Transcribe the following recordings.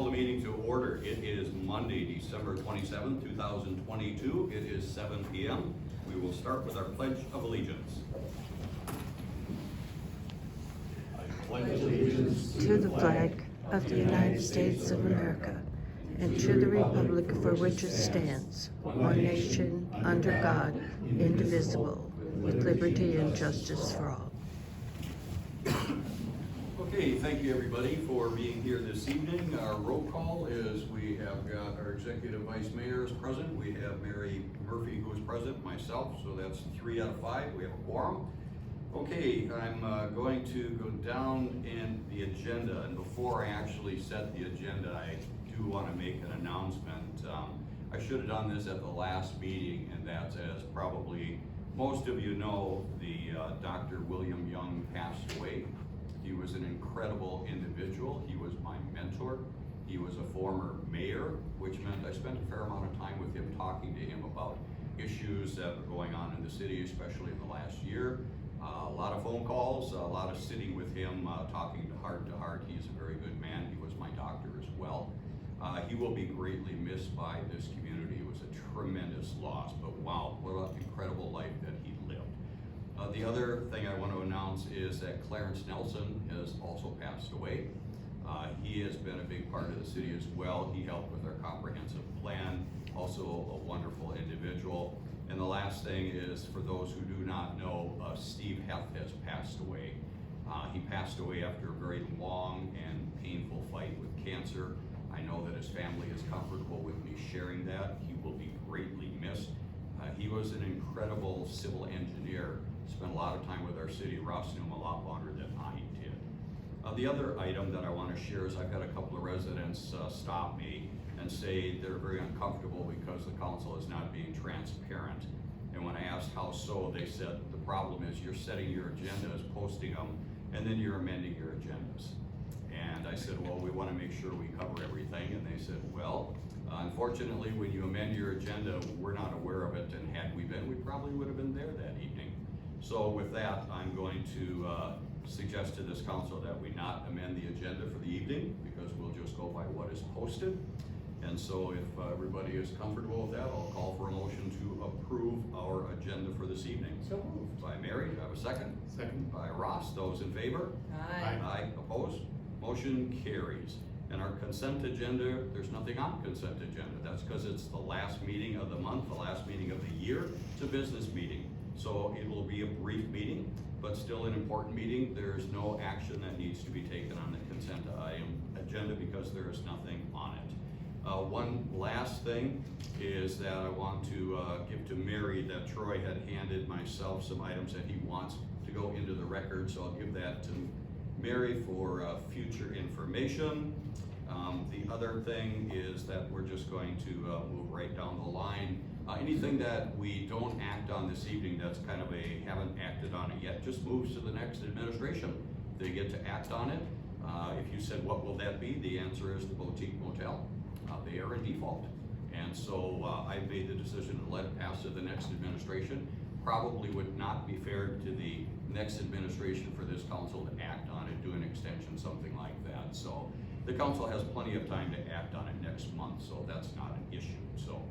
call the meeting to order. It is Monday, December 27th, 2022. It is 7 p.m. We will start with our Pledge of Allegiance. I pledge allegiance to the flag of the United States of America and to the republic for which it stands, one nation, under God, indivisible, with liberty and justice for all. Okay, thank you everybody for being here this evening. Our roll call is we have got our Executive Vice Mayor is present. We have Mary Murphy who is present, myself, so that's 3 out of 5. We have a quorum. Okay, I'm going to go down in the agenda, and before I actually set the agenda, I do want to make an announcement. I should have done this at the last meeting, and that's as probably most of you know, the Dr. William Young passed away. He was an incredible individual. He was my mentor. He was a former mayor, which meant I spent a fair amount of time with him talking to him about issues that were going on in the city, especially in the last year. A lot of phone calls, a lot of sitting with him, talking to heart. He's a very good man. He was my doctor as well. He will be greatly missed by this community. It was a tremendous loss, but wow, what an incredible life that he lived. The other thing I want to announce is that Clarence Nelson has also passed away. He has been a big part of the city as well. He helped with our comprehensive plan, also a wonderful individual. And the last thing is, for those who do not know, Steve Heth has passed away. He passed away after a very long and painful fight with cancer. I know that his family is comfortable with me sharing that. He will be greatly missed. He was an incredible civil engineer, spent a lot of time with our city. Ross knew him a lot longer than I did. The other item that I want to share is I've had a couple of residents stop me and say they're very uncomfortable because the council is not being transparent. And when I asked how so, they said the problem is you're setting your agendas, posting them, and then you're amending your agendas. And I said, well, we want to make sure we cover everything. And they said, well, unfortunately, when you amend your agenda, we're not aware of it. And had we been, we probably would have been there that evening. So with that, I'm going to suggest to this council that we not amend the agenda for the evening, because we'll just go by what is posted. And so if everybody is comfortable with that, I'll call for a motion to approve our agenda for this evening. So moved. By Mary, do I have a second? Second. By Ross. Those in favor? Aye. Aye. Opposed? Motion carries. And our consent agenda, there's nothing on consent agenda. That's because it's the last meeting of the month, the last meeting of the year. It's a business meeting. So it will be a brief meeting, but still an important meeting. There's no action that needs to be taken on the consent item agenda because there is nothing on it. One last thing is that I want to give to Mary that Troy had handed myself some items that he wants to go into the record. So I'll give that to Mary for future information. The other thing is that we're just going to move right down the line. Anything that we don't act on this evening that's kind of a haven't acted on it yet just moves to the next administration. They get to act on it. If you said what will that be, the answer is the boutique motel. They are in default. And so I made the decision to let it pass to the next administration. Probably would not be fair to the next administration for this council to act on it, do an extension, something like that. So the council has plenty of time to act on it next month, so that's not an issue. So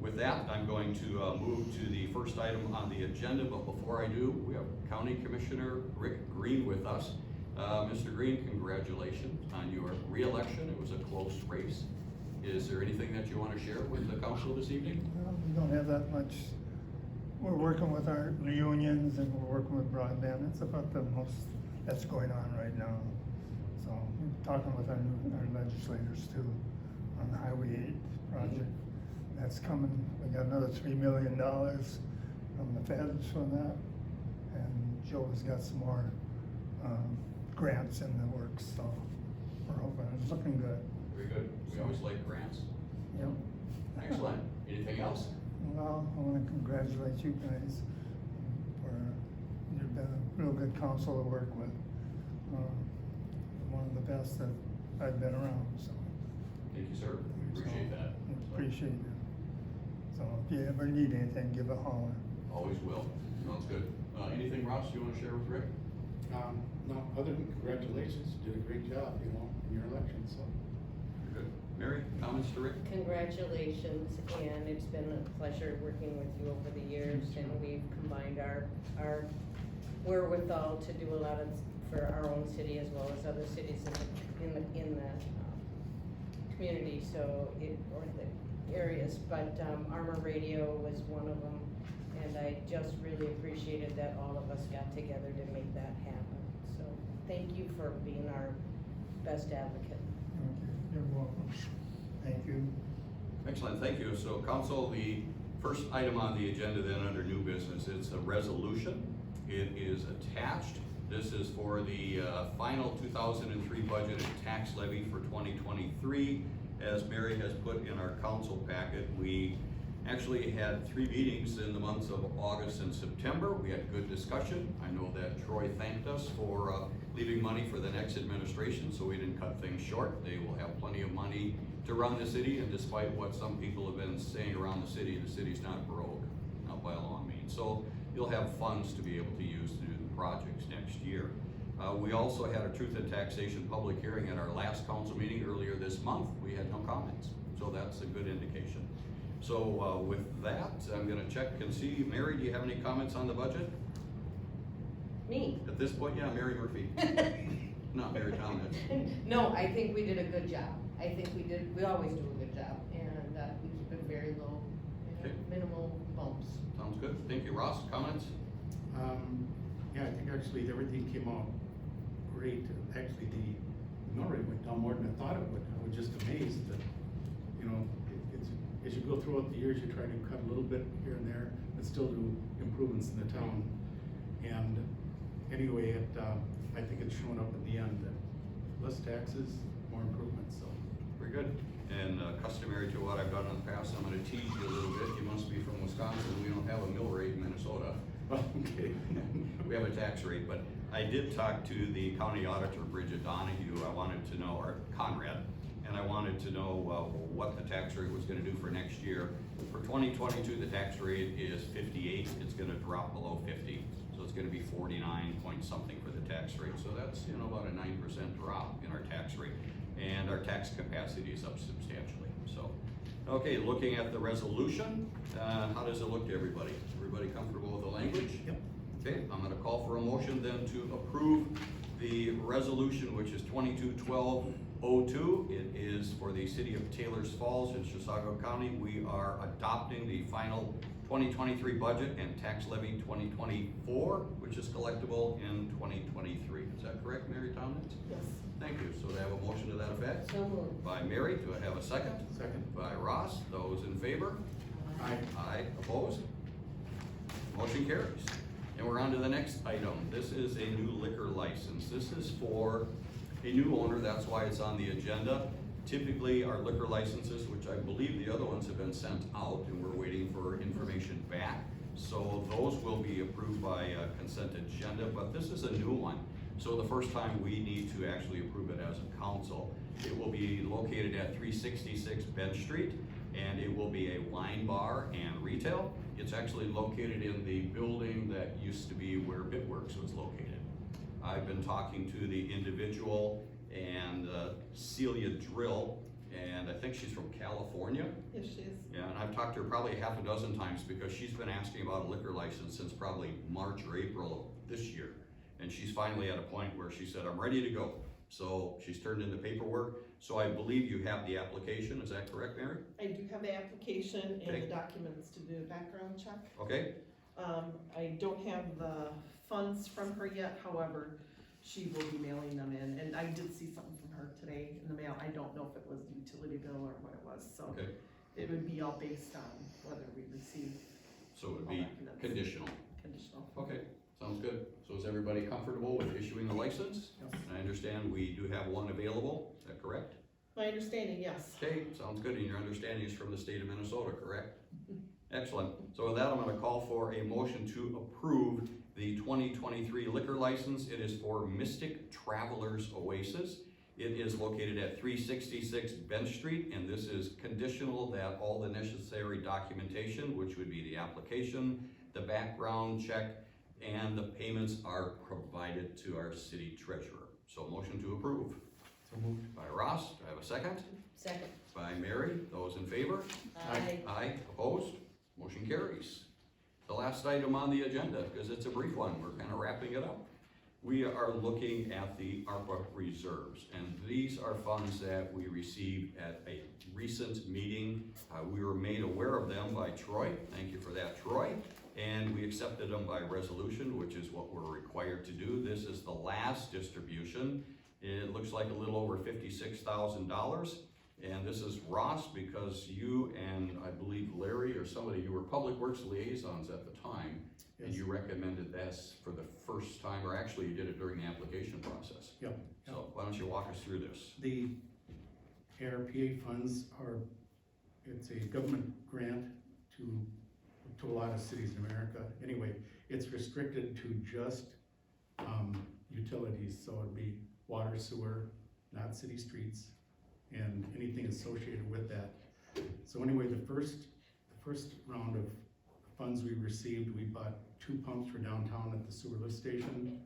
with that, I'm going to move to the first item on the agenda, but before I do, we have County Commissioner Rick Green with us. Mr. Green, congratulations on your re-election. It was a close race. Is there anything that you want to share with the council this evening? Well, we don't have that much. We're working with our unions and we're working with broadband. That's about the most that's going on right now. So we're talking with our legislators too on the Highway 8 project. That's coming. We got another $3 million from the feds for that. And Joe has got some more grants in the works. So we're hoping it's looking good. Very good. We always like grants. Yep. Excellent. Anything else? Well, I want to congratulate you guys for you've been a real good council to work with. One of the best that I've been around. So Thank you, sir. We appreciate that. Appreciate it. So if you ever need anything, give a holler. Always will. Sounds good. Anything, Ross, you want to share with Rick? No, other than congratulations, you did a great job, in your election, so. Very good. Mary, comments to Rick? Congratulations, and it's been a pleasure working with you over the years, and we've combined our wherewithal to do a lot of, for our own city as well as other cities in the community, or the areas, but Armor Radio was one of them, and I just really appreciated that all of us got together to make that happen. So, thank you for being our best advocate. You're welcome. Thank you. Excellent, thank you. So council, the first item on the agenda then under new business, it's a resolution. It is attached. This is for the final 2003 budget and tax levy for 2023. As Mary has put in our council packet, we actually had 3 meetings in the months of August and September. We had good discussion. I know that Troy thanked us for leaving money for the next administration, so we didn't cut things short. They will have plenty of money to run the city, and despite what some people have been saying around the city's not broke, not by a long means. So you'll have funds to be able to use to do the projects next year. We also had a truth and taxation public hearing at our last council meeting earlier this month. We had no comments, so that's a good indication. So with that, I'm gonna check and see. Mary, do you have any comments on the budget? Me? At this point, yeah, Mary Murphy. Not Mary Thomas. No, I think we did a good job. I think we always do a good job, and we keep it very low, Okay. minimal bumps. Sounds good. Thank you. Ross, comments? Yeah, I think actually everything came out great. Actually, the mill rate went down more than I thought it would. I was just amazed that, it's, as you go throughout the years, you try to cut a little bit here and there, but still do improvements in the town. And anyway, I think it's showing up in the end that less taxes, more improvements, so. Very good. And customary to what I've done in the past, I'm gonna tease you a little bit. You must be from Wisconsin. We don't have a mill rate in Minnesota. Okay. We have a tax rate, but I did talk to the county auditor, Bridget Donahue. I wanted to know, or Conrad, and I wanted to know what the tax rate was gonna do for next year. For 2022, the tax rate is 58. It's gonna drop below 50. So it's gonna be 49 point something for the tax rate. So that's, about a 9% drop in our tax rate. And our tax capacity is up substantially. So, okay, looking at the resolution, how does it look to everybody? Everybody comfortable with the language? Yep. Okay, I'm gonna call for a motion then to approve the resolution, which is 22-12-02. It is for the city of Taylor's Falls in Chisago County. We are adopting the final 2023 budget and tax levy 2024, which is collectible in 2023. Is that correct, Mary Tompkins? Yes. Thank you. So do I have a motion to that effect? So moved. By Mary, do I have a second? Second. By Ross, those in favor? Aye. Aye, opposed? Motion carries. And we're on to the next item. This is a new liquor license. This is for a new owner, that's why it's on the agenda. Typically, our liquor licenses, which I believe the other ones have been sent out and we're waiting for information back. So those will be approved by consent agenda, but this is a new one. So the first time we need to actually approve it as a council. It will be located at 366 Bench Street, and it will be a wine bar and retail. It's actually located in the building that used to be where Bitworks was located. I've been talking to the individual and Celia Drill, and I think she's from California. Yes, she is. Yeah, and I've talked to her probably half a dozen times because she's been asking about a liquor license since probably March or April of this year. And she's finally at a point where she said, I'm ready to go. So she's turned in the paperwork. So I believe you have the application, is that correct, Mary? I do have the application and Okay. the documents to do a background check. Okay, I don't have the funds from her yet, however, she will be mailing them in, and I did see something from her today in the mail. I don't know if it was the utility bill or what it was, so okay. it would be all based on whether we receive So it would be conditional. conditional. Okay, sounds good. So is everybody comfortable with issuing the license? Yes. And I understand we do have one available, is that correct? My understanding, yes. Okay, sounds good, and your understanding is from the state of Minnesota, correct? Excellent. So with that, I'm gonna call for a motion to approve the 2023 liquor license. It is for Mystic Travelers Oasis. It is located at 366 Bench Street, and this is conditional that all the necessary documentation, which would be the application, the background check, and the payments are provided to our city treasurer. So motion to approve. So moved. By Ross, do I have a second? Second. by Mary. Those in favor? Aye. Aye, opposed? Motion carries. The last item on the agenda, because it's a brief one, we're kind of wrapping it up. We are looking at the ARPA reserves, and these are funds that we received at a recent meeting. We were made aware of them by Troy. Thank you for that, Troy. And we accepted them by resolution, which is what we're required to do. This is the last distribution. It looks like a little over $56,000. And this is Ross, because you and I believe Larry or somebody, you were Public Works liaisons at the time, and you recommended this for the first time, or actually you did it during the application process. Yep. So why don't you walk us through this? The ARPA funds are, it's a government grant to a lot of cities in America. Anyway, it's restricted to just, utilities, so it'd be water, sewer, not city streets, and anything associated with that. So anyway, the first round of funds we received, we bought 2 pumps for downtown at the sewer lift station,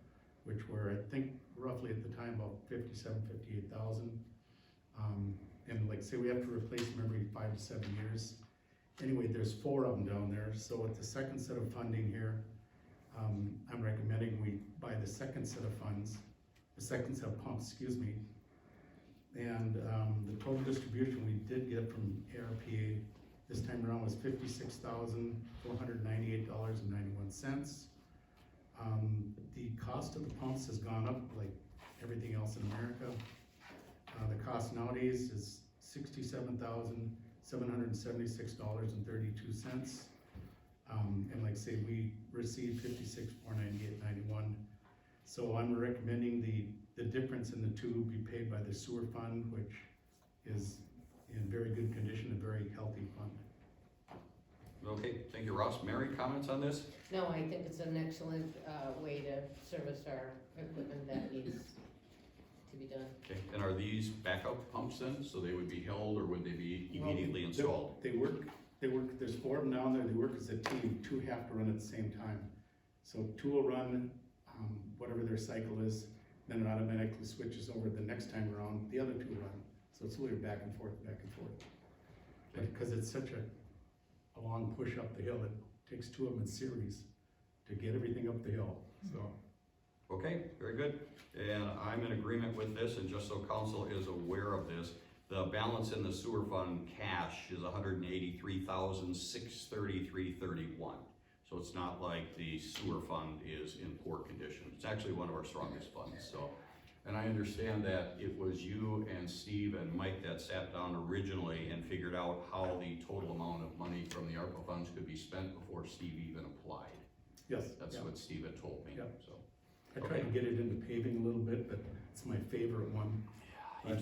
which were, I think, roughly at the time about $58,000. And like I say, we have to replace them every 5 to 7 years. Anyway, there's 4 of them down there. So with the second set of funding here, I'm recommending we buy the second set of funds, the second set of pumps, excuse me. And the total distribution we did get from ARPA this time around was $56,498.91. The cost of the pumps has gone up like everything else in America. The cost nowadays is $67,776.32. And like I say, we received $56,498.91. So I'm recommending the difference in the two be paid by the sewer fund, which is in very good condition, a very healthy fund. Okay, thank you, Ross. Mary, comments on this? No, I think it's an excellent, way to service our equipment that needs to be done. Okay, and are these backup pumps then? So they would be held, or would they be immediately installed? They work, there's 4 of them down there, they work as a team. 2 have to run at the same time. So 2 will run, whatever their cycle is, then it automatically switches over the next time around, the other 2 run. So it's literally back and forth, back and forth. Okay. Because it's such a long push up the hill, it takes 2 of them in series to get everything up the hill, so. Okay, very good. And I'm in agreement with this, and just so council is aware of this, the balance in the sewer fund cash is $183,633.31. So it's not like the sewer fund is in poor condition. It's actually one of our strongest funds, so. And I understand that it was you and Steve and Mike that sat down originally and figured out how the total amount of money from the ARPA funds could be spent before Steve even applied. Yes. That's what Steve had told me, Yeah. so. I tried to get it into paving a little bit, but it's my favorite one, but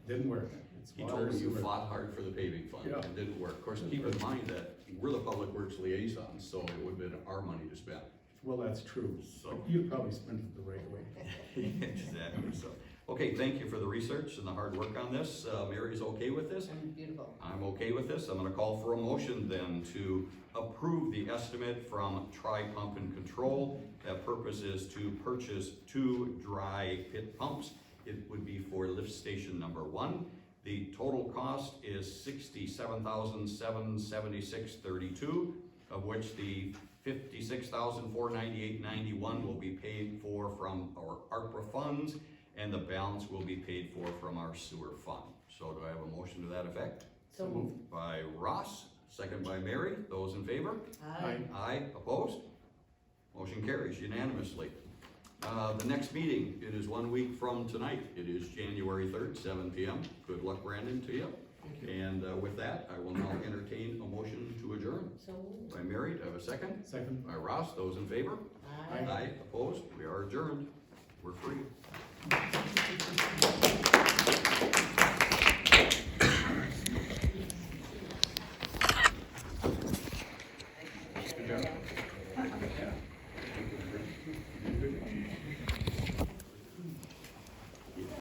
didn't work. It's He water, told me you sewer. fought hard for the paving fund, Yeah. it didn't work. Of course, keep in mind that we're the Public Works liaisons, so it would have been our money to spend. Well, that's true, So- but you probably spent it the right way. Exactly, so. Okay, thank you for the research and the hard work on this. Mary's okay with this? Beautiful. I'm okay with this. I'm gonna call for a motion then to approve the estimate from Tri Pump and Control. That purpose is to purchase 2 dry pit pumps. It would be for lift station number 1. The total cost is $67,776.32, of which the $56,498.91 will be paid for from our ARPA funds, and the balance will be paid for from our sewer fund. So do I have a motion to that effect? So moved. By Ross, second by Mary. Those in favor? Aye. Aye, opposed? Motion carries unanimously. The next meeting, it is 1 week from tonight. It is January 3rd, 7 p.m. Good luck, Brandon, to you. And with that, I will now entertain a motion to adjourn. So moved. By Mary, do I have a second? Second. By Ross, those in favor? Aye. Aye, opposed? We are adjourned. We're free.